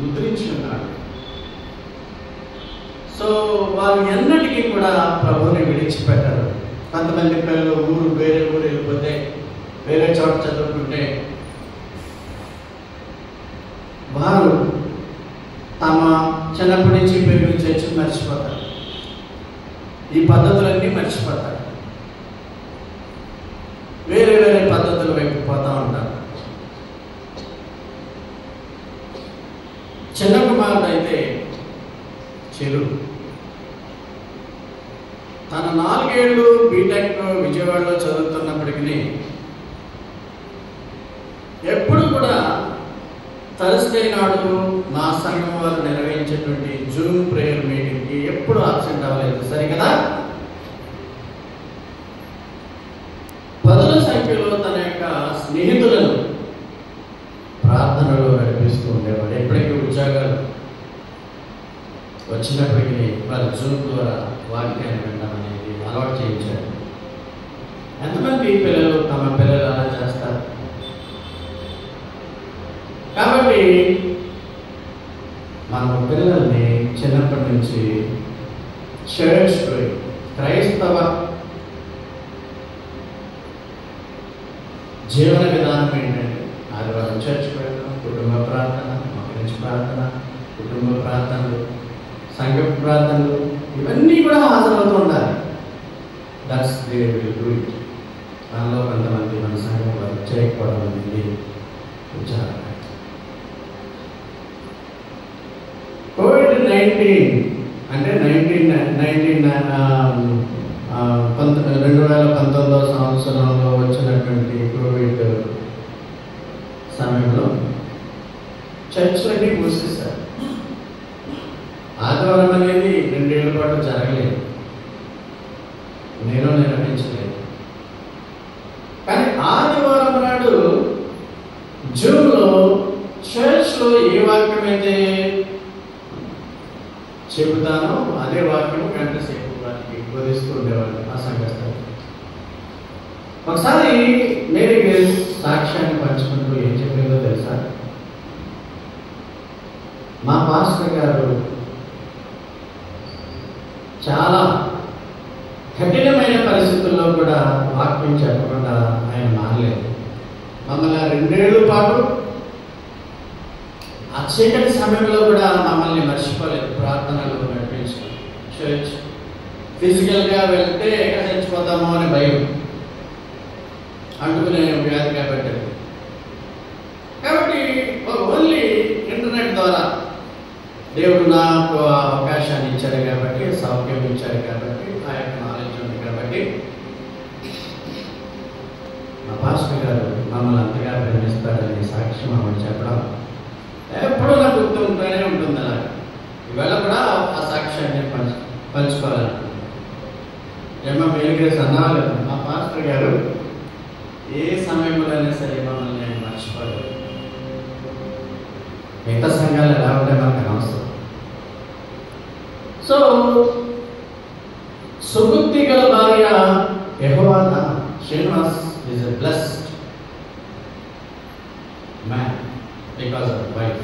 ముద్రించి ఉన్నాడు. సో వారు ఎన్నటికీ కూడా ప్రభువుని విడిచిపెట్టరు. కొంతమంది పిల్లలు వేరే ఊరు వెళ్ళిపోతే, వేరే చోట చదువుకుంటే వారు తమ చిన్నప్పటి నుంచి పెరిగిన చర్చను మర్చిపోతారు. ఈ పద్ధతులన్నీ మర్చిపోతారు. వేరే వేరే పద్ధతుల వైపు పోతూ ఉంటారు. చిన్న కుమారుడు అయితే చెరు తన 4 ఏళ్ళు బీటెక్ విజయవాడలో చదువుతున్నప్పటికీ ఎప్పుడు కూడా థర్స్డే నాడు మా సంఘం వారు నిర్వహించేటువంటి జూమ్ ప్రేయర్ మీటింగ్కి ఎప్పుడు ఆబ్సెంట్ అవ్వలేదు. సరే కదా? పదుల సంఖ్యలో తన యొక్క స్నేహితులను ప్రార్థనలో నడిపిస్తూ ఉండేవాడు. ఎప్పటికీ ఉద్యోగాలు వచ్చినప్పటికీ వారి జూమ్ ద్వారా వాక్యాన్ని వినడం అనేది అలవాటు చేయించారు. ఎంతమంది పిల్లలు తమ పిల్లలు అలా చేస్తారు? కాబట్టి మన పిల్లల్ని చిన్నప్పటి నుంచి చర్చ్ క్రైస్తవ జీవన విధానం ఏంటంటే ఆదివారం చర్చ్ వెళ్ళడం, కుటుంబ ప్రార్థన, మకరించి ప్రార్థన, కుటుంబ ప్రార్థనలు, సంఘ ప్రార్థనలు, ఇవన్నీ కూడా హాజరవుతూ ఉండాలి. That's they will do it. దానిలో కొంతమంది మన సంఘం వారు చేయకపోవడం అనేది విచారణ. కోవిడ్-19 అంటే 2019 సంవత్సరంలో వచ్చినటువంటి కోవిడ్ సమయంలో చర్చ్లన్నీ మూసేశారు. ఆదివారం అనేది 2 ఏళ్ల పాటు జరగలేదు, నేను నిర్వహించలేదు. కానీ ఆదివారం నాడు జూమ్లో చర్చ్లో ఏ వాక్యం అయితే చెబుతానో అదే వాక్యం గంట సేపు వారికి బోధిస్తూ ఉండేవాళ్ళు ఆ సంఘస్థలు. ఒకసారి మేరీ గ్రేస్ సాక్ష్యాన్ని పంచుకుంటూ ఏం చెప్పిందో తెలుసా? మా పాస్టర్ గారు చాలా కఠినమైన పరిస్థితుల్లో కూడా వాక్యం చెప్పకుండా ఆయన మారలేదు. మమ్మల్ని 2 ఏళ్ల పాటు ఆ చీకటి సమయంలో కూడా మమ్మల్ని మర్చిపోలేదు. ప్రార్థనలు నడిపించారు. చర్చ్ ఫిజికల్గా వెళ్తే ఎక్కడ చచ్చిపోతామో అని భయం, అంటుకునే వ్యాధి కాబట్టి ఓన్లీ ఇంటర్నెట్ ద్వారా దేవుడు నాకు అవకాశాన్ని ఇచ్చాడు కాబట్టి, సౌఖ్యం ఇచ్చాడు కాబట్టి, ఆ యొక్క నాలెడ్జ్ ఉంది కాబట్టి మా పాస్టర్ గారు మమ్మల్ని అంతగా ప్రేమిస్తాడని సాక్ష్యం ఆమె చెప్పడం ఎప్పుడూ నాకు గుర్తుంటూనే ఉంటుంది. అలా ఇవాళ కూడా ఆ సాక్ష్యాన్ని పంచుకోవాలనుకుంటున్నాను. మేరీ గ్రేస్ అన్నారు, మా పాస్టర్ గారు ఏ సమయంలోనే సరే మమ్మల్ని మర్చిపోలేదు. మిగతా సంఘాలు ఎలా ఉంటే మనకు అనవసరం. సో సుబుద్ధి గల భార్య Jehovah Srinivas is a blessed man because of wife.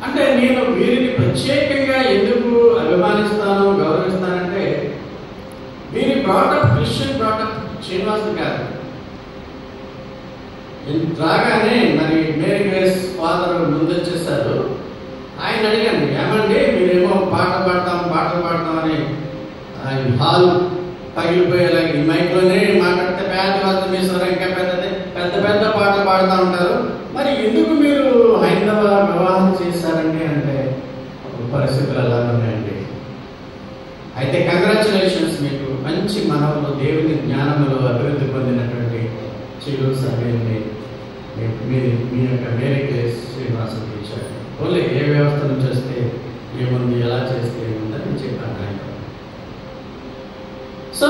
అంటే నేను వీరిని ప్రత్యేకంగా ఎందుకు అభిమానిస్తాను, గౌరవిస్తానంటే వీరి బ్రాటప్ క్రిస్టియన్ బ్రాటప్ శ్రీనివాస్ గారు రాగానే మరి మేరీ గ్రేస్ ఫాదర్ ముందు వచ్చేసారు. ఆయన అడిగాను, ఏమండి మీరేమో పాటలు పాడతాం అని హాల్ పగిలిపోయేలాగా ఈ మైక్లోనే మాట్లాడితే పేద మీ స్వరం ఇంకా పెద్ద పాటలు పాడుతూ ఉంటారు, మరి ఎందుకు మీరు హైందవ వివాహం చేశారండి అంటే పరిస్థితులు ఎలా ఉన్నాయండి. అయితే కంగ్రాచులేషన్స్, మీకు మంచి మనవులు, దేవుని జ్ఞానములు అభివృద్ధి పొందినటువంటి చిరు సమయాన్ని మీ యొక్క మేరీ గ్రేస్ శ్రీనివాసం ఇచ్చారు. ఓన్లీ ఏ వ్యవస్థను చేస్తే ఏముంది, ఎలా చేస్తే ఏముందని చెప్పాను ఆయన. So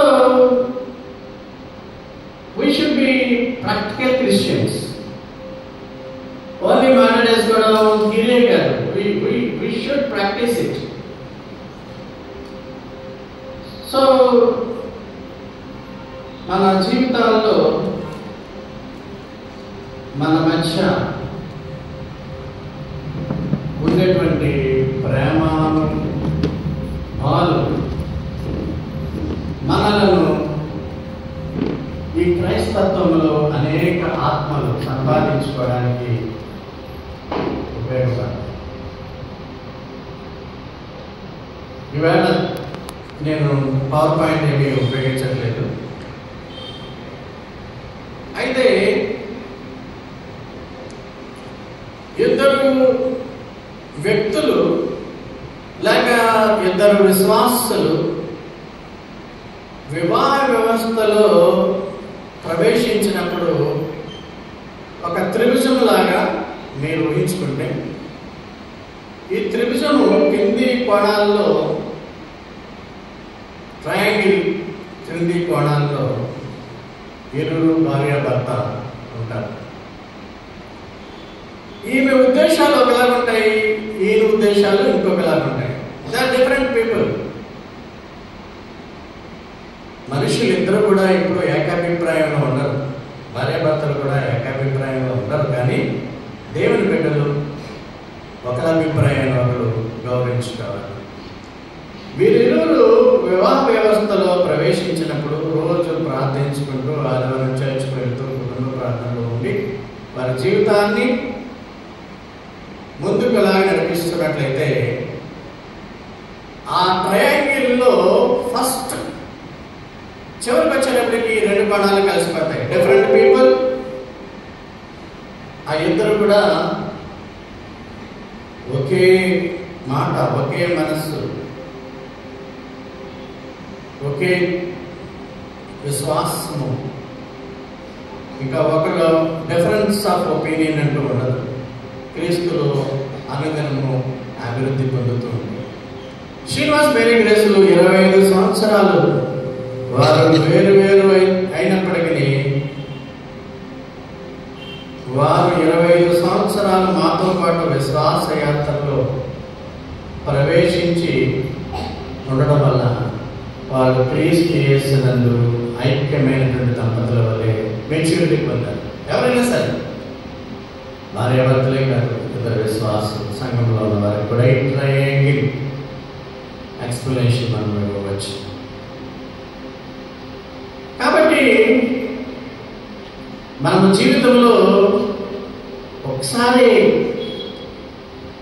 we should be practical Christians. Only man has got our own career. We should practice it. So మన జీవితాల్లో మన మధ్య ఉండేటువంటి ప్రేమను భావాలు మనలను ఈ క్రైస్తత్వంలో అనేక ఆత్మలు సంపాదించుకోవడానికి ఉపయోగపడతాయి. ఈవేళ నేను పవర్ పాయింట్ ఏమీ ఉపయోగించట్లేదు. అయితే ఇద్దరు వ్యక్తులు లేక ఇద్దరు విశ్వాసులు వివాహ వ్యవస్థలో ప్రవేశించినప్పుడు ఒక త్రిభుజం లాగా మీరు ఊహించుకుంటే, ఈ త్రిభుజము కింది కోణాల్లో ట్రయాంగిల్ క్రింది కోణాల్లో ఇరువురు భార్యాభర్త ఉంటారు. ఈమె ఉద్దేశాలు ఒకలాగా ఉంటాయి, ఈయన ఉద్దేశాలు ఇంకొకలాగా ఉంటాయి. They are different people. మనుషులు ఇద్దరు కూడా ఇప్పుడు ఏకాభిప్రాయంలో ఉండరు, భార్యాభర్తలు కూడా ఏకాభిప్రాయంలో ఉండరు. కానీ దేవుని బిడ్డలు ఒకరి అభిప్రాయాన్ని ఒకరు గౌరవించుకోవాలి. వీరిరువురు వివాహ వ్యవస్థలో ప్రవేశించినప్పుడు రోజు ప్రార్థించుకుంటూ ఆదివారం చర్చ్కి వెళ్తూ కుటుంబ ప్రార్థనలో ఉండి వారి జీవితాన్ని ముందుకు ఎలాగ నడిపిస్తున్నట్లయితే ఆ ట్రయాంగిల్లో ఫస్ట్ చివరికి వచ్చేటప్పటికి రెండు కోణాలు కలిసిపోతాయి. డిఫరెంట్ పీపుల్, ఆ ఇద్దరు కూడా ఒకే మాట, ఒకే మనస్సు, ఒకే విశ్వాసము, ఇంకా ఒకరు డిఫరెన్స్ ఆఫ్ ఒపీనియన్ అంటూ ఉండదు. క్రీస్తులో అనుదినము అభివృద్ధి పొందుతుంది. శ్రీనివాస్ మేరీ గ్రేసులు 25 సంవత్సరాలు వారు వేరు వేరు అయినప్పటికీ వారు 25 సంవత్సరాలు మాతో పాటు విశ్వాస యాత్రలో ప్రవేశించి ఉండడం వల్ల వాళ్ళు క్రీస్తు యేసునందు ఐక్యమైనటువంటి దంపతుల వల్లే మెచ్యూరిటీ పొందారు. ఎవరైనా సరే, భార్యాభర్తలే కాదు, ఇద్దరు విశ్వాసం సంఘంలో ఉన్న వారికి కూడా ఈ ట్రయాంగిల్ ఎక్స్ప్లెనేషన్ మనం ఇవ్వచ్చు. కాబట్టి మన జీవితంలో ఒకసారి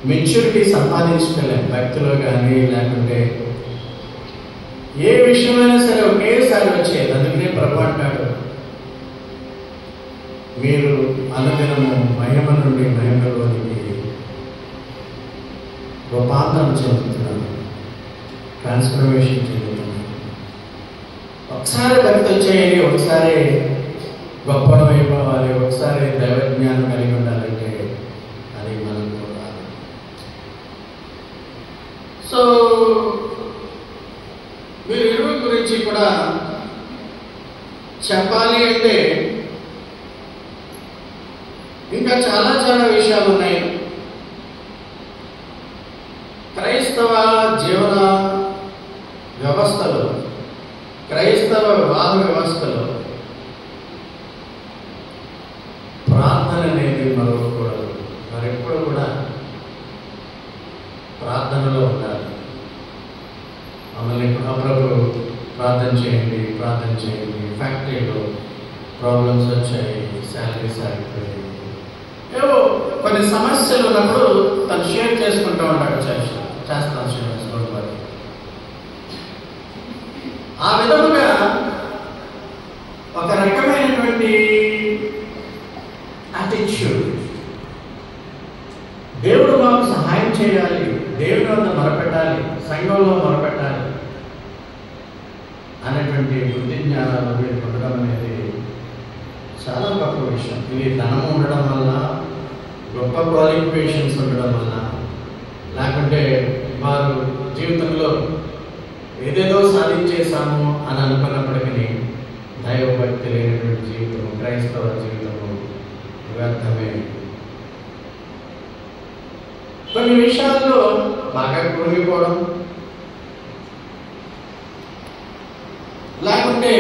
మెచ్యూరిటీ సంపాదించుకోలేం. భక్తిలో కానీ లేకుంటే ఏ విషయమైనా సరే ఒకేసారి వచ్చేది. అందుకనే ప్రభు అంటాడు, మీరు అనుదినము మహిమ నుండి మహిమలోనికి రూపాంతరం చెందుతున్నారు, ట్రాన్స్ఫర్మేషన్ చెందుతున్నారు. ఒకసారి భక్తి వచ్చేయాలి, ఒకసారి గొప్పడం అయిపోవాలి, ఒకసారి దైవజ్ఞానం కలిగి ఉండాలంటే అది మనకు రాదు. సో వీరిరువురి గురించి కూడా చెప్పాలి అంటే ఇంకా చాలా చాలా విషయాలు ఉన్నాయి. క్రైస్తవ జీవన వ్యవస్థలో, క్రైస్తవ వివాహ వ్యవస్థలో ప్రార్థన అనేది మరొకూడదు. మరి ఎప్పుడు కూడా ప్రార్థనలో ఉండాలి. మమ్మల్ని అప్పుడప్పుడు ప్రార్థన చేయండి, ప్రార్థన చేయండి, ఫ్యాక్టరీలో ప్రాబ్లమ్స్ వచ్చాయి, శాలరీస్ ఆగిపోయాయి, ఏవో కొన్ని సమస్యలు ఉన్నప్పుడు తను షేర్ చేసుకుంటూ ఉంటాడు. చేస్తాను శ్రీనివాస్. ఆ విధముగా ఒక రకమైనటువంటి అటిట్యూడ్, దేవుడు మాకు సహాయం చేయాలి, దేవుని వద్ద మొరపెట్టాలి, సంఘంలో మొరపెట్టాలి అనేటువంటి బుద్ధి జ్ఞానాలు వీరు పొందడం అనేది చాలా గొప్ప విషయం. ఇది ధనం ఉండడం వల్ల, గొప్ప క్వాలిఫికేషన్స్ ఉండడం వల్ల, లేకుంటే వారు జీవితంలో ఏదేదో సాధించేశాము అని అనుకున్నప్పటికీ దైవభక్తి లేనటువంటి జీవితము, క్రైస్తవ జీవితము వ్యర్థమే. కొన్ని విషయాల్లో బాగా కృంగిపోవడం, లేకుంటే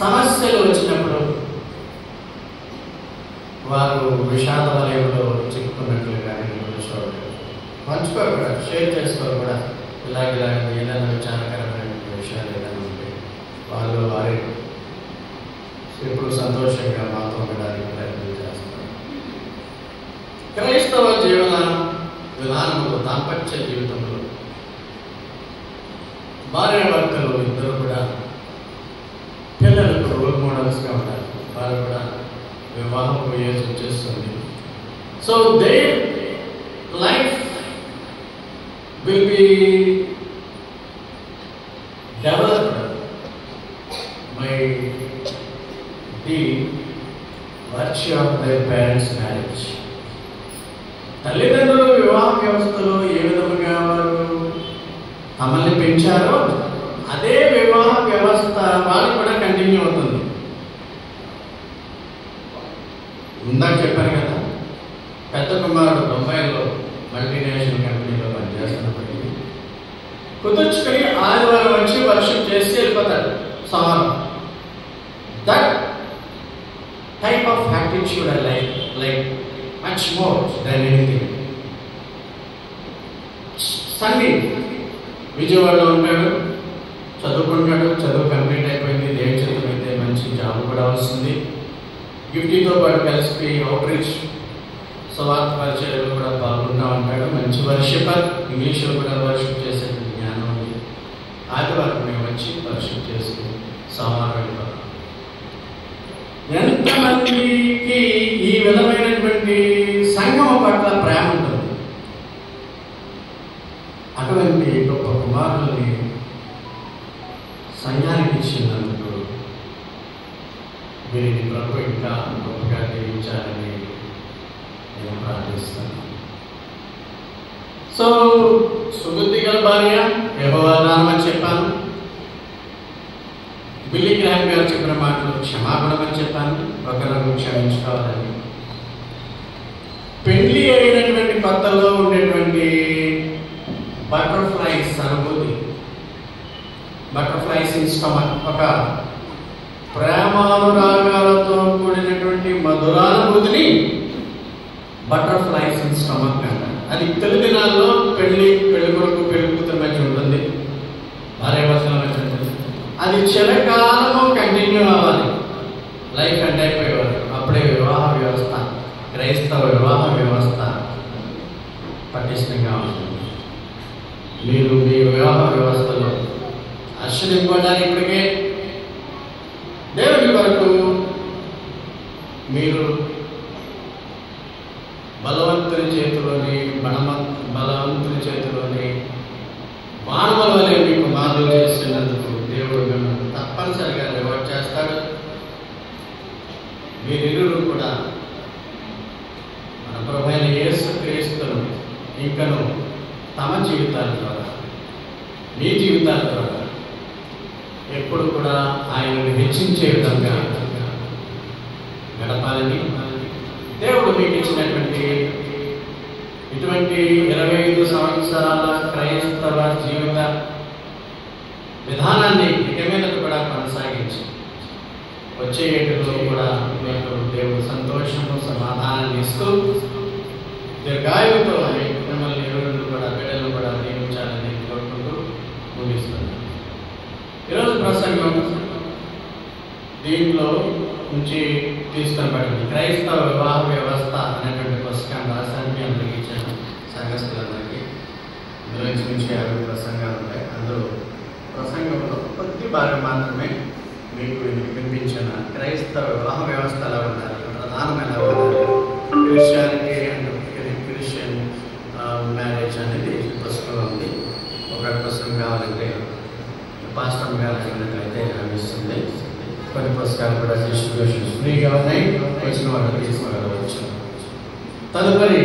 సమస్యలు వచ్చినప్పుడు వారు విషాద వలయంలో చిక్కుకున్నట్లుగా నేను చూడలేదు. పంచుకోరు కూడా, షేర్ చేసుకోరు కూడా. ఇలాగ ఏదైనా విచారకరమైనటువంటి విషయాలు ఏదైనా ఉంటే వాళ్ళు వారి ఎప్పుడు సంతోషంగా మాతో ఉండడానికి ప్రయత్నం చేస్తారు. క్రైస్తవ జీవన విధానంలో, దాంపత్య జీవితంలో భార్యాభర్తలు ఇద్దరు కూడా పిల్లలకు రోల్ మోడల్స్గా ఉంటారు. వారు కూడా వివాహం ఏజ్ వచ్చేస్తుంది. So their life will be developed by the virtue of their parents' marriage. తల్లిదండ్రులు వివాహ వ్యవస్థలో ఏ విధముగా వారు తమల్ని పెంచారో అదే వివాహ వ్యవస్థ వాళ్ళకి కూడా కంటిన్యూ అవుతుంది. ఇందాక చెప్పాను కదా, పెద్ద కుమారుడు బొంబాయిలో మల్టీనేషనల్ కంపెనీలో పనిచేస్తున్నప్పటికీ కుదుర్చుకొని ఆదివారం వచ్చి వర్షిప్ చేసి వెళ్ళిపోతాడు సోమవారం. That type of attitude I like much more than anything. Sunday విజయవాడలో ఉంటాడు, చదువుకుంటాడు, చదువు కంప్లీట్ అయిపోయింది, దేవుడి చదువు అయితే మంచి జాబ్ కూడా వస్తుంది. గిఫ్టీతో పాటు కలిసి అవుట్ రీచ్ స్వార్థ పరిచయాలు కూడా పాల్గొంటూ ఉంటాడు. మంచి వర్షిపర్, ఇంగ్లీష్లో కూడా వర్షిప్ చేసే జ్ఞానం ఉంది. ఆదివారం మేము వచ్చి వర్షిప్ చేసుకుని సోమవారం వెళ్ళిపోతాం. ఎంతమందికి ఈ విధమైనటువంటి సంఘం పట్ల ప్రేమ ఉంటుంది? అటువంటి గొప్ప కుమారుల్ని సంఘానికి ఇచ్చినందుకు వీరిని ప్రభు ఇంకా గొప్పగా దీవించాలని నేను ప్రార్థిస్తాను. సో సుబుద్ధి గల భార్య, యెహోవా నామని చెప్పాను. బిల్లీ గ్రాహం గారు చెప్పిన మాటలు క్షమాపణమని చెప్పాను, ఒకరిని క్షమించుకోవాలని. పెళ్లి అయినటువంటి కొత్తలో ఉండేటువంటి బటర్ఫ్లైస్ అనుభూతి, బటర్ఫ్లైస్ ఇన్ స్టమక్, ఒక ప్రేమానురాగాలతో కూడినటువంటి మధురానుభూతిని బటర్ఫ్లైస్ ఇన్ స్టమక్ అంటారు. అది తెలుగు దినాల్లో పెళ్లి కొడుకు పెళ్లి కూతురు మధ్య ఉంటుంది, భార్యాభర్తల మధ్య ఉంటుంది. అది చిరకాలము కంటిన్యూ అవ్వాలి, లైఫ్ ఎండ్ అయిపోయేవారు. అప్పుడే వివాహ వ్యవస్థ, క్రైస్తవ వివాహ వ్యవస్థ పటిష్టంగా ఉంటుంది. మీరు మీ వివాహ వ్యవస్థలో ఆశ్రయించుకోవడానికి ఇప్పటికే దేవుని కొరకు మీరు బలవంతుని చేతిలోని మానవుల వలె మీకు మాధులు చేస్తున్నందుకు దేవుడు మిమ్మల్ని తప్పనిసరిగా రివార్డ్ చేస్తాడు. మీరిరువురు కూడా మన ప్రభువైన యేసుక్రీస్తును ఇంకను తమ జీవితాల ద్వారా, మీ జీవితాల ద్వారా ఎప్పుడు కూడా ఆయనను హెచ్చించే విధంగా గడపాలని దేవుడు మీకు ఇచ్చినటువంటి ఇటువంటి 25 సంవత్సరాల క్రైస్తవ జీవిత విధానాన్ని ఇక మీద కూడా కొనసాగించి వచ్చే ఏటిలో కూడా మీకు దేవుడు సంతోషము, సమాధానాన్ని ఇస్తూ దీర్ఘాయువుతో మిమ్మల్ని ఇరువురు కూడా బిడ్డలు కూడా దీవించాలని కోరుకుంటూ ముగిస్తున్నాను. ఈరోజు ప్రసంగం దీంట్లో నుంచి తీసుకొని పడింది. క్రైస్తవ వివాహ వ్యవస్థ అనేటువంటి పుస్తకాన్ని రాశాను, మీ అందరికీ ఇచ్చాను, సంఘస్థులందరికీ. ఇందులో నుంచి 50 ప్రసంగాలు ఉంటాయి. అందులో ప్రసంగంలో కొద్ది భాగం మాత్రమే మీకు వినిపించిన క్రైస్తవ వివాహ వ్యవస్థ ఎలా ఉండాలి, ప్రధానం ఎలా ఉండాలి, క్రిస్టియానిటీ అండ్ క్రిస్టియన్ మ్యారేజ్ అనేది పుస్తకంలో ఉంది. ఒక పుస్తకం కావాలంటే పాస్టర్ గారు అడిగినట్లయితే లభిస్తుంది. కొన్ని పుస్తకాలు కూడా డిస్ట్రిబ్యూషన్స్ ఫ్రీగా ఉన్నాయి, వచ్చిన వాళ్ళు తీసుకోగలవచ్చు. తదుపరి